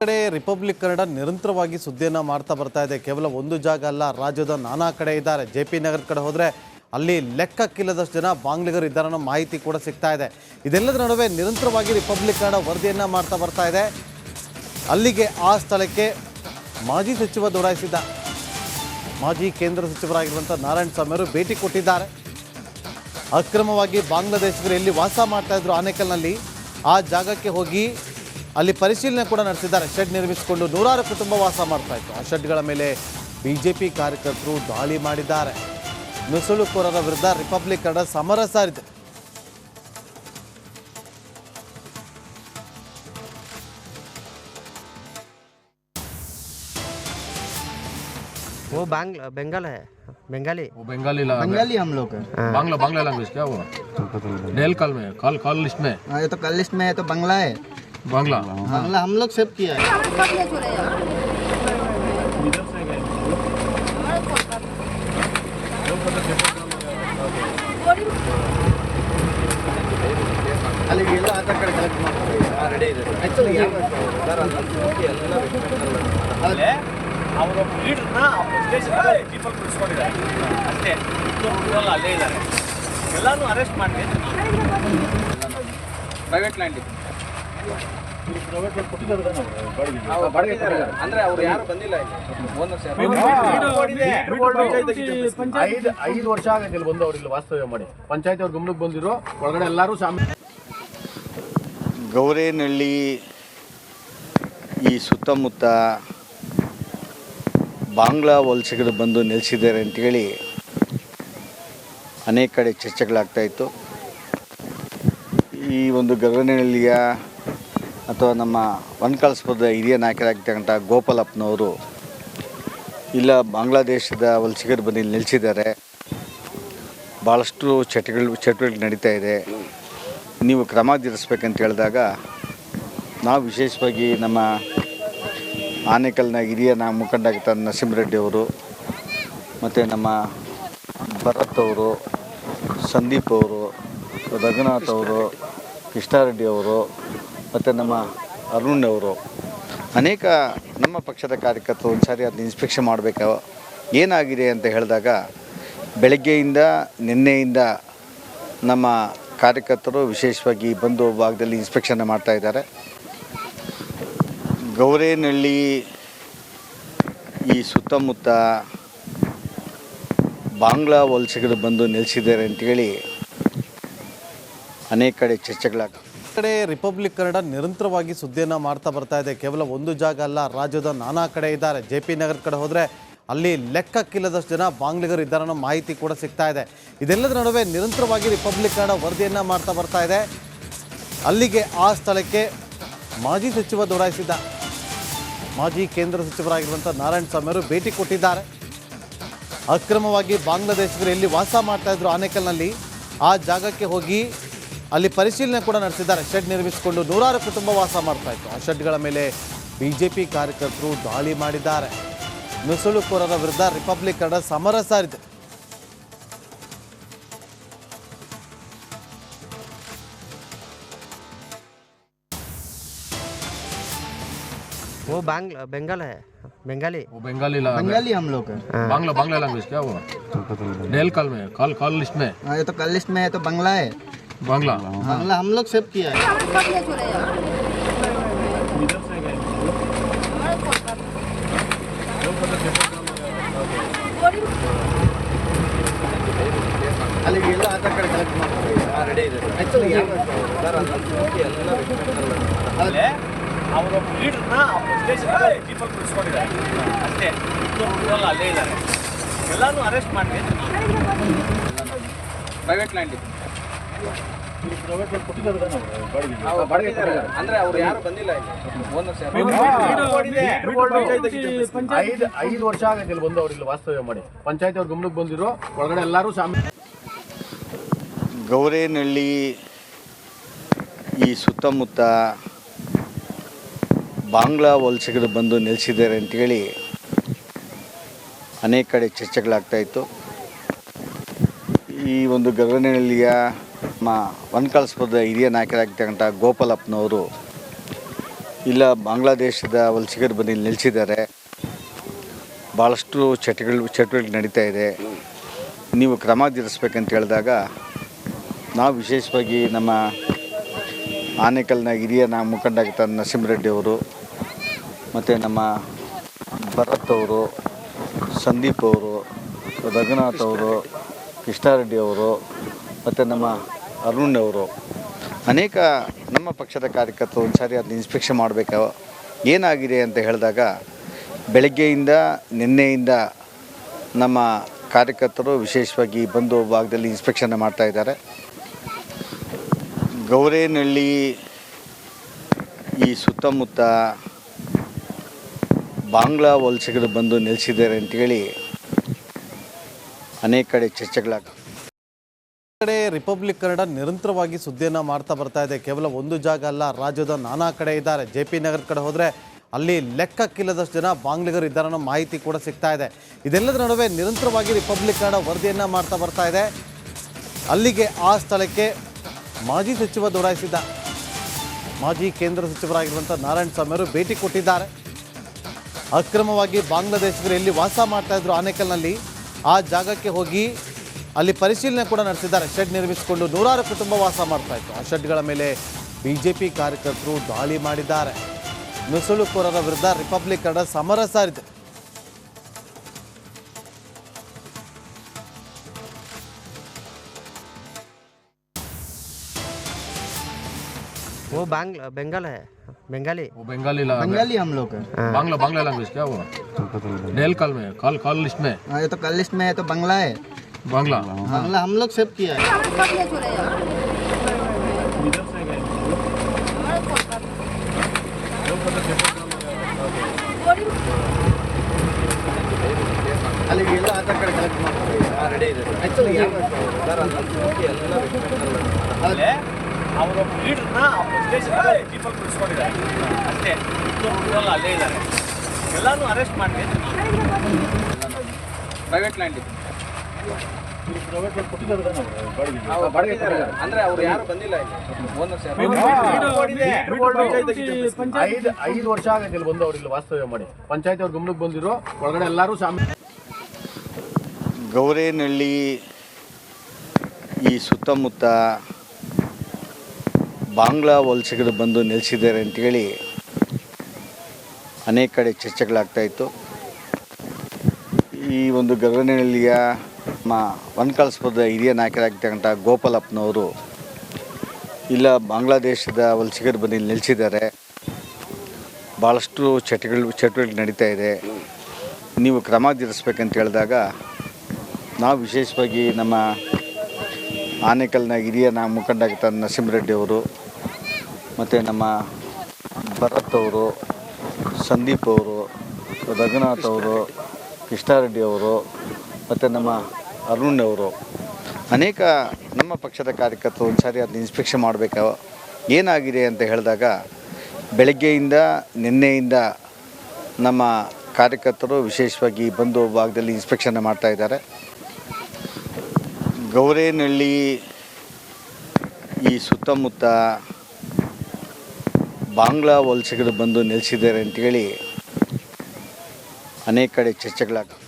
ಕಡೆ ರಿಪಬ್ಲಿಕ್ ಕನ್ನಡ ನಿರಂತರವಾಗಿ ಸುದ್ದಿಯನ್ನು ಮಾಡ್ತಾ ಬರ್ತಾ ಇದೆ. ಕೇವಲ ಒಂದು ಜಾಗ ಅಲ್ಲ, ರಾಜ್ಯದ ನಾನಾ ಕಡೆ ಇದ್ದಾರೆ. JP ನಗರದ ಕಡೆ ಹೋದರೆ ಅಲ್ಲಿ ಲೆಕ್ಕಕ್ಕಿಲ್ಲದಷ್ಟು ಜನ ಬಾಂಗ್ಲಿಗರು ಇದ್ದಾರೆ ಅನ್ನೋ ಮಾಹಿತಿ ಕೂಡ ಸಿಗ್ತಾ ಇದೆ. ಇದೆಲ್ಲದರ ನಡುವೆ ನಿರಂತರವಾಗಿ ರಿಪಬ್ಲಿಕ್ ಕನ್ನಡ ವರದಿಯನ್ನು ಮಾಡ್ತಾ ಬರ್ತಾ ಇದೆ. ಅಲ್ಲಿಗೆ ಆ ಸ್ಥಳಕ್ಕೆ ಮಾಜಿ ಸಚಿವ ದೊರೈಸಿದ್ದ ಮಾಜಿ ಕೇಂದ್ರ ಸಚಿವರಾಗಿರುವಂಥ ನಾರಾಯಣಸ್ವಾಮಿ ಅವರು ಭೇಟಿ ಕೊಟ್ಟಿದ್ದಾರೆ. ಅಕ್ರಮವಾಗಿ ಬಾಂಗ್ಲಾದೇಶಿಗರು ಎಲ್ಲಿ ವಾಸ ಮಾಡ್ತಾ ಇದ್ರು ಆನೇಕಲ್ನಲ್ಲಿ ಆ ಜಾಗಕ್ಕೆ ಹೋಗಿ ಅಲ್ಲಿ ಪರಿಶೀಲನೆ ಕೂಡ ನಡೆಸಿದ್ದಾರೆ. ಶೆಡ್ ನಿರ್ಮಿಸಿಕೊಂಡು ನೂರಾರು ಕುಟುಂಬ ವಾಸ ಮಾಡ್ತಾ ಇತ್ತು. ಆ ಶೆಡ್ಗಳ ಮೇಲೆ BJP ಕಾರ್ಯಕರ್ತರು ದಾಳಿ ಮಾಡಿದ್ದಾರೆ. ನುಸುಳುಕೋರರ ವಿರುದ್ಧ ರಿಪಬ್ಲಿಕ್ ಕನ್ನಡ ಸಮರ ಸಾರಿದೆ. वो बंगाल है, बंगाली वो बंगाली बंगाली हम लोग है। बांग्ला बांग्ला लैंग्वेज क्या हुआ डेल कल में कॉल लिस्ट में हाँ, ये तो कल लिस्ट में है तो बांग्ला है। बांग्ला बांग्ला हम लोग सेव किया है। ಅಲ್ಲಿಗೆ ಎಲ್ಲ ಆಧಾರ್ ಕಾರ್ಡ್ ಕಲೆಕ್ಟ್ ಮಾಡ್ತಾರೆ. ಆಕ್ಚುಲಿ ಅವರು ಲೀಡರ್ನ ಪೀಪಲ್ ಕುಳಿಸ್ಕೊಂಡಿದ್ದಾರೆ ಅಷ್ಟೇ. ಅಲ್ಲೇ ಇದ್ದಾರೆ, ಎಲ್ಲಾನು ಅರೆಸ್ಟ್ ಮಾಡಿ ಪ್ರೈವೇಟ್ ಲ್ಯಾಂಡ್ ಅಂದ್ರೆ ಅವ್ರು ಯಾರು ಬಂದಿಲ್ಲ. ಐದು ವರ್ಷ ಆಗೈತೆ ಇಲ್ಲಿ ಬಂದು ಅವ್ರು ಇಲ್ಲಿ ವಾಸ್ತವ್ಯ ಮಾಡಿ. ಪಂಚಾಯತ್ ಅವ್ರ ಗಮನಕ್ಕೆ ಬಂದಿರೋ ಒಳಗಡೆ ಎಲ್ಲರೂ ಗೌರೇನಹಳ್ಳಿ ಈ ಸುತ್ತಮುತ್ತ ಬಾಂಗ್ಲಾ ವಲಸಿಗರು ಬಂದು ನೆಲೆಸಿದ್ದಾರೆ ಅಂತೇಳಿ ಅನೇಕ ಕಡೆ ಚರ್ಚೆಗಳಾಗ್ತಾಯಿತ್ತು. ಈ ಒಂದು ಗೌರೇನಹಳ್ಳಿಯ ಅಥವಾ ನಮ್ಮ ವನಕಳಸಪುರದ ಹಿರಿಯ ನಾಯಕರಾಗಿರ್ತಕ್ಕಂಥ ಗೋಪಾಲಪ್ಪನವರು ಇಲ್ಲ ಬಾಂಗ್ಲಾದೇಶದ ವಲಸಿಗರು ಬಂದು ಇಲ್ಲಿ ನೆಲೆಸಿದ್ದಾರೆ, ಭಾಳಷ್ಟು ಚಟುವಟಿಕೆ ನಡೀತಾ ಇದೆ, ನೀವು ಕ್ರಮ ಜರುಗಿಸ್ಬೇಕಂತ ಹೇಳಿದಾಗ ನಾವು ವಿಶೇಷವಾಗಿ ನಮ್ಮ ಆನೇಕಲ್ನ ಹಿರಿಯ ಮುಖಂಡರಾಗಿದ್ದ ನರಸಿಂಹರೆಡ್ಡಿ ಅವರು ಮತ್ತು ನಮ್ಮ ಭರತ್ ಅವರು, ಸಂದೀಪ್ ಅವರು, ರಘುನಾಥ್ ಅವರು, ಕೃಷ್ಣಾರೆಡ್ಡಿ ಅವರು ಮತ್ತು ನಮ್ಮ ಅರುಣ್ ಅವರು ಅನೇಕ ನಮ್ಮ ಪಕ್ಷದ ಕಾರ್ಯಕರ್ತರು ಒಂದು ಸಾರಿ ಅದನ್ನ ಇನ್ಸ್ಪೆಕ್ಷನ್ ಮಾಡಬೇಕು ಏನಾಗಿದೆ ಅಂತ ಹೇಳಿದಾಗ ಬೆಳಗ್ಗೆಯಿಂದ ನಿನ್ನೆಯಿಂದ ನಮ್ಮ ಕಾರ್ಯಕರ್ತರು ವಿಶೇಷವಾಗಿ ಬಂದು ಭಾಗದಲ್ಲಿ ಇನ್ಸ್ಪೆಕ್ಷನ್ ಮಾಡ್ತಾಯಿದ್ದಾರೆ. ಗೌರೇನಹಳ್ಳಿ ಈ ಸುತ್ತಮುತ್ತ ಬಾಂಗ್ಲಾ ವಲಸಿಗರು ಬಂದು ನೆಲೆಸಿದ್ದಾರೆ ಅಂತೇಳಿ ಅನೇಕ ಕಡೆ ಚರ್ಚೆಗಳಾಗ್ತವೆ. ಕಡೆ ರಿಪಬ್ಲಿಕ್ ಕನ್ನಡ ನಿರಂತರವಾಗಿ ಸುದ್ದಿಯನ್ನು ಮಾಡ್ತಾ ಬರ್ತಾ ಇದೆ. ಕೇವಲ ಒಂದು ಜಾಗ ಅಲ್ಲ, ರಾಜ್ಯದ ನಾನಾ ಕಡೆ ಇದ್ದಾರೆ. JP ನಗರದ ಕಡೆ ಹೋದರೆ ಅಲ್ಲಿ ಲೆಕ್ಕಕ್ಕಿಲ್ಲದಷ್ಟು ಜನ ಬಾಂಗ್ಲಿಗರು ಇದ್ದಾರೆ ಅನ್ನೋ ಮಾಹಿತಿ ಕೂಡ ಸಿಗ್ತಾ ಇದೆ. ಇದೆಲ್ಲದರ ನಡುವೆ ನಿರಂತರವಾಗಿ ರಿಪಬ್ಲಿಕ್ ಕನ್ನಡ ವರದಿಯನ್ನು ಮಾಡ್ತಾ ಬರ್ತಾ ಇದೆ. ಅಲ್ಲಿಗೆ ಆ ಸ್ಥಳಕ್ಕೆ ಮಾಜಿ ಸಚಿವ ದೊರೈಸಿದ್ದ ಮಾಜಿ ಕೇಂದ್ರ ಸಚಿವರಾಗಿರುವಂಥ ನಾರಾಯಣಸ್ವಾಮಿ ಅವರು ಭೇಟಿ ಕೊಟ್ಟಿದ್ದಾರೆ. ಅಕ್ರಮವಾಗಿ ಬಾಂಗ್ಲಾದೇಶಿಗರು ಎಲ್ಲಿ ವಾಸ ಮಾಡ್ತಾ ಇದ್ರು ಆನೇಕಲ್ನಲ್ಲಿ ಆ ಜಾಗಕ್ಕೆ ಹೋಗಿ ಅಲ್ಲಿ ಪರಿಶೀಲನೆ ಕೂಡ ನಡೆಸಿದ್ದಾರೆ. ಶೆಡ್ ನಿರ್ಮಿಸಿಕೊಂಡು ನೂರಾರು ಕುಟುಂಬ ವಾಸ ಮಾಡ್ತಾ ಇತ್ತು. ಆ ಶೆಡ್ಗಳ ಮೇಲೆ BJP ಕಾರ್ಯಕರ್ತರು ದಾಳಿ ಮಾಡಿದ್ದಾರೆ. ನುಸುಳುಕೋರರ ವಿರುದ್ಧ ರಿಪಬ್ಲಿಕ್ ಕನ್ನಡ ಸಮರ ಸಾರಿದೆ. वो बंगाल है, बंगाली वो बंगाली बंगाली हम लोग है। बांग्ला बांग्ला लैंग्वेज क्या हुआ डेल कल में कॉल लिस्ट में हाँ, ये तो कल लिस्ट में है तो बांग्ला है। बांग्ला बांग्ला हम लोग सेव किया है। ಅಲ್ಲಿಗೆ ಎಲ್ಲ ಆಧಾರ್ ಕಾರ್ಡ್ ಕಲೆಕ್ಟ್ ಮಾಡ್ತಾರೆ. ಆಕ್ಚುಲಿ ಅವರು ಲೀಡರ್ನ ಪೀಪಲ್ ಕುಳಿಸ್ಕೊಂಡಿದ್ದಾರೆ ಅಷ್ಟೇ. ಅಲ್ಲೇ ಇದ್ದಾರೆ, ಎಲ್ಲಾನು ಅರೆಸ್ಟ್ ಮಾಡಿ ಪ್ರೈವೇಟ್ ಲ್ಯಾಂಡ್ ಅಂದ್ರೆ ಅವ್ರು ಯಾರು ಬಂದಿಲ್ಲ. ಐದು ವರ್ಷ ಆಗೈತೆ ಇಲ್ಲಿ ಬಂದು ಅವ್ರು ಇಲ್ಲಿ ವಾಸ್ತವ್ಯ ಮಾಡಿ. ಪಂಚಾಯತ್ ಅವ್ರ ಗಮನಕ್ಕೆ ಬಂದಿರೋ ಒಳಗಡೆ ಎಲ್ಲರೂ ಗೌರೇನಹಳ್ಳಿ ಈ ಸುತ್ತಮುತ್ತ ಬಾಂಗ್ಲಾ ವಲಸಿಗರು ಬಂದು ನೆಲೆಸಿದ್ದಾರೆ ಅಂತೇಳಿ ಅನೇಕ ಕಡೆ ಚರ್ಚೆಗಳಾಗ್ತಾಯಿತ್ತು. ಈ ಒಂದು ಗೌರೇನಹಳ್ಳಿಯ ನಮ್ಮ ವನಕಳಸಪುರದ ಹಿರಿಯ ನಾಯಕರಾಗಿರ್ತಕ್ಕಂಥ ಗೋಪಾಲಪ್ಪನವರು ಇಲ್ಲ ಬಾಂಗ್ಲಾದೇಶದ ವಲಸಿಗರು ಬಂದು ಇಲ್ಲಿ ನೆಲೆಸಿದ್ದಾರೆ. ಭಾಳಷ್ಟು ಚಟುವಟಿಕೆ ನಡೀತಾ ಇದೆ. ನೀವು ಕ್ರಮ ಜರುಗಿಸ್ಬೇಕಂತ ಹೇಳಿದಾಗ ನಾವು ವಿಶೇಷವಾಗಿ ನಮ್ಮ ಆನೇಕಲ್ನ ಹಿರಿಯ ಮುಖಂಡ ನರಸಿಂಹರೆಡ್ಡಿ ಅವರು ಮತ್ತು ನಮ್ಮ ಭರತ್ ಅವರು, ಸಂದೀಪ್ ಅವರು, ರಘುನಾಥ್ ಅವರು, ಕೃಷ್ಣಾರೆಡ್ಡಿ ಅವರು ಮತ್ತು ನಮ್ಮ ಅರುಣ್ ಅವರು ಅನೇಕ ನಮ್ಮ ಪಕ್ಷದ ಕಾರ್ಯಕರ್ತರು ಒಂದು ಸಾರಿ ಅದನ್ನ ಇನ್ಸ್ಪೆಕ್ಷನ್ ಮಾಡಬೇಕು ಏನಾಗಿದೆ ಅಂತ ಹೇಳಿದಾಗ ಬೆಳಗ್ಗೆಯಿಂದ ನಿನ್ನೆಯಿಂದ ನಮ್ಮ ಕಾರ್ಯಕರ್ತರು ವಿಶೇಷವಾಗಿ ಬಂದು ಭಾಗದಲ್ಲಿ ಇನ್ಸ್ಪೆಕ್ಷನ್ ಮಾಡ್ತಾಯಿದ್ದಾರೆ. ಗೌರೇನಹಳ್ಳಿ ಈ ಸುತ್ತಮುತ್ತ ಬಾಂಗ್ಲಾ ವಲಸಿಗರು ಬಂದು ನೆಲೆಸಿದ್ದಾರೆ ಅಂತೇಳಿ ಅನೇಕ ಕಡೆ ಚರ್ಚೆಗಳಾಗ್ತವೆ. ಕಡೆ ರಿಪಬ್ಲಿಕ್ ಕನ್ನಡ ನಿರಂತರವಾಗಿ ಸುದ್ದಿಯನ್ನು ಮಾಡ್ತಾ ಬರ್ತಾ ಇದೆ. ಕೇವಲ ಒಂದು ಜಾಗ ಅಲ್ಲ, ರಾಜ್ಯದ ನಾನಾ ಕಡೆ ಇದ್ದಾರೆ. JP ನಗರ ಕಡೆ ಹೋದರೆ ಅಲ್ಲಿ ಲೆಕ್ಕಕ್ಕಿಲ್ಲದಷ್ಟು ಜನ ಬಾಂಗ್ಲಿಗರು ಇದ್ದಾರೆ ಅನ್ನೋ ಮಾಹಿತಿ ಕೂಡ ಸಿಗ್ತಾ ಇದೆ. ಇದೆಲ್ಲದರ ನಡುವೆ ನಿರಂತರವಾಗಿ ರಿಪಬ್ಲಿಕ್ ಕನ್ನಡ ವರದಿಯನ್ನು ಮಾಡ್ತಾ ಬರ್ತಾ ಇದೆ. ಅಲ್ಲಿಗೆ ಆ ಸ್ಥಳಕ್ಕೆ ಮಾಜಿ ಸಚಿವ ದೊರೈಸಿದ್ದ ಮಾಜಿ ಕೇಂದ್ರ ಸಚಿವರಾಗಿರುವಂಥ ನಾರಾಯಣಸ್ವಾಮಿ ಅವರು ಭೇಟಿ ಕೊಟ್ಟಿದ್ದಾರೆ. ಅಕ್ರಮವಾಗಿ ಬಾಂಗ್ಲಾದೇಶಿಗರು ಎಲ್ಲಿ ವಾಸ ಮಾಡ್ತಾಯಿದ್ರು ಆನೇಕಲ್ನಲ್ಲಿ ಆ ಜಾಗಕ್ಕೆ ಹೋಗಿ ಅಲ್ಲಿ ಪರಿಶೀಲನೆ ಕೂಡ ನಡೆಸಿದ್ದಾರೆ. ಶೆಡ್ ನಿರ್ಮಿಸಿಕೊಂಡು ನೂರಾರು ಕುಟುಂಬ ವಾಸ ಮಾಡ್ತಾಯಿತ್ತು. ಆ ಶೆಡ್ಗಳ ಮೇಲೆ BJP ಕಾರ್ಯಕರ್ತರು ದಾಳಿ ಮಾಡಿದ್ದಾರೆ. ನುಸುಳುಕೋರರ ವಿರುದ್ಧ ರಿಪಬ್ಲಿಕ್ ಕನ್ನಡ ಸಮರ ಸಾರಿದೆ. वो बंगाल है, बंगाली। वो बंगाली बंगाली हम लोग है। बांग्ला लैंग्वेज क्या हुआ? डेल कॉल में कॉल लिस्ट में हाँ, ये तो कल लिस्ट में है तो बांग्ला है। बांग्ला बांग्ला हम लोग सेव किया है। ಅಲ್ಲಿಗೆ ಎಲ್ಲ ಆಧಾರ್ ಕಾರ್ಡ್ ಕಲೆಕ್ಟ್ ಮಾಡ್ತಾರೆ. ರೆಡಿ ಇದೆ ಆ್ಯಕ್ಚುಲಿ ಅಲ್ಲೇ ಅವರು ಲೀಡರ್ನ ಪೀಪಲ್ ಕುಳಿಸ್ಕೊಂಡಿದ್ದಾರೆ ಅಷ್ಟೇ. ಇಬ್ಬರು ಅಲ್ಲೇ ಇದ್ದಾರೆ. ಎಲ್ಲಾನು ಅರೆಸ್ಟ್ ಮಾಡಿ ಪ್ರೈವೇಟ್ ಲ್ಯಾಂಡ್ ಇದೆ. ಅಂದ್ರೆ ಅವ್ರು ಯಾರು ಬಂದಿಲ್ಲ ಐದು ವರ್ಷ ಆಗೈತೆ ಇಲ್ಲಿ ಬಂದು ಅವ್ರು ಇಲ್ಲಿ ವಾಸ್ತವ್ಯ ಮಾಡಿ. ಪಂಚಾಯತಿ ಅವ್ರ ಗಮನಕ್ಕೆ ಬಂದಿರೋ ಒಳಗಡೆ ಎಲ್ಲರೂ ಗೌರೇನಹಳ್ಳಿ ಈ ಸುತ್ತಮುತ್ತ ಬಾಂಗ್ಲಾ ವಲಸಿಗರು ಬಂದು ನೆಲೆಸಿದ್ದಾರೆ ಅಂತೇಳಿ ಅನೇಕ ಕಡೆ ಚರ್ಚೆಗಳಾಗ್ತಾಯಿತ್ತು. ಈ ಒಂದು ಗೌರೇನಹಳ್ಳಿಯ ವನಕಳಸಪುರದ ಹಿರಿಯ ನಾಯಕರಾಗಿರ್ತಕ್ಕಂಥ ಗೋಪಾಲಪ್ಪನವರು ಇಲ್ಲ ಬಾಂಗ್ಲಾದೇಶದ ವಲಸಿಗರು ಬಂದು ಇಲ್ಲಿ ನೆಲೆಸಿದ್ದಾರೆ. ಭಾಳಷ್ಟು ಚಟುವಟಿಕೆ ನಡೀತಾ ಇದೆ. ನೀವು ಕ್ರಮ ಜರುಗಿಸ್ಬೇಕಂತ ಹೇಳಿದಾಗ ನಾವು ವಿಶೇಷವಾಗಿ ನಮ್ಮ ಆನೇಕಲ್ನ ಹಿರಿಯ ಮುಖಂಡ ನರಸಿಂಹರೆಡ್ಡಿ ಅವರು ಮತ್ತು ನಮ್ಮ ಭರತ್ ಅವರು, ಸಂದೀಪ್ ಅವರು, ರಘುನಾಥ್ ಅವರು, ಕೃಷ್ಣಾರೆಡ್ಡಿ ಅವರು ಮತ್ತು ನಮ್ಮ ಅರುಣ್ ಅವರು ಅನೇಕ ನಮ್ಮ ಪಕ್ಷದ ಕಾರ್ಯಕರ್ತರು ಒಂದು ಸಾರಿ ಅದನ್ನ ಇನ್ಸ್ಪೆಕ್ಷನ್ ಮಾಡಬೇಕು ಏನಾಗಿದೆ ಅಂತ ಹೇಳಿದಾಗ ಬೆಳಗ್ಗೆಯಿಂದ ನಿನ್ನೆಯಿಂದ ನಮ್ಮ ಕಾರ್ಯಕರ್ತರು ವಿಶೇಷವಾಗಿ ಬಂದು ಭಾಗದಲ್ಲಿ ಇನ್ಸ್ಪೆಕ್ಷನ್ ಮಾಡ್ತಾಯಿದ್ದಾರೆ. ಗೌರೇನಹಳ್ಳಿ ಈ ಸುತ್ತಮುತ್ತ ಬಾಂಗ್ಲಾ ವಲಸಿಗರು ಬಂದು ನೆಲೆಸಿದ್ದಾರೆ ಅಂತೇಳಿ ಅನೇಕ ಕಡೆ ಚರ್ಚೆಗಳಾಗ್ತವೆ.